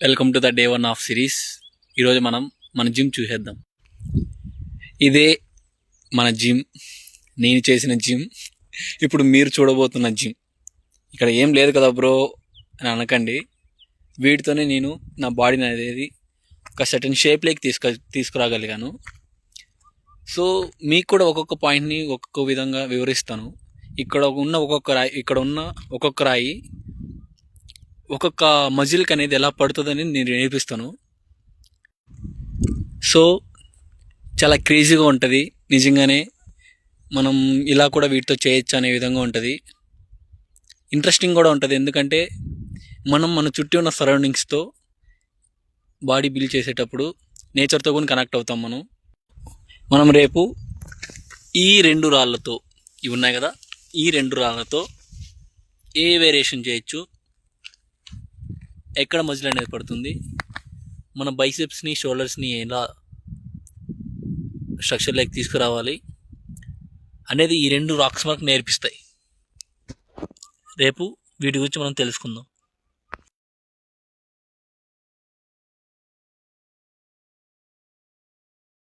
Welcome to the day 1 of series. ఈరోజు మనం మన జిమ్ చూసేద్దాం. ఇదే మన జిమ్, నేను చేసిన జిమ్. ఇప్పుడు మీరు చూడబోతున్న జిమ్. ఇక్కడ ఏం లేదు కదా బ్రో అని అనకండి. వీటితోనే నేను నా బాడీని అనేది ఒక సర్టన్ షేప్లోకి తీసుకురాగలిగాను. సో మీకు కూడా ఒక్కొక్క పాయింట్ని ఒక్కొక్క విధంగా వివరిస్తాను. ఇక్కడ ఉన్న ఒక్కొక్క రాయి ఒక్కొక్క మజిల్కి అనేది ఎలా పడుతుందని నేను నేర్పిస్తాను. సో చాలా క్రేజీగా ఉంటుంది. నిజంగానే మనం ఇలా కూడా వీటితో చేయొచ్చు అనే విధంగా ఉంటుంది. ఇంట్రెస్టింగ్ కూడా ఉంటుంది. ఎందుకంటే మన చుట్టూ ఉన్న సరౌండింగ్స్తో బాడీ బిల్డ్ చేసేటప్పుడు నేచర్తో కూడా కనెక్ట్ అవుతాం. మనం రేపు ఈ 2 రాళ్ళతో, ఇవి ఉన్నాయి కదా, ఈ 2 రాళ్ళతో ఏ వేరియేషన్ చేయొచ్చు, ఎక్కడ మజిల్ అనేది పడుతుంది, మన బైసెప్స్ని షోల్డర్స్ని ఎలా స్ట్రక్చర్లోకి తీసుకురావాలి అనేది ఈ 2 రాక్స్ మనకు నేర్పిస్తాయి. రేపు వీటి గురించి మనం తెలుసుకుందాం.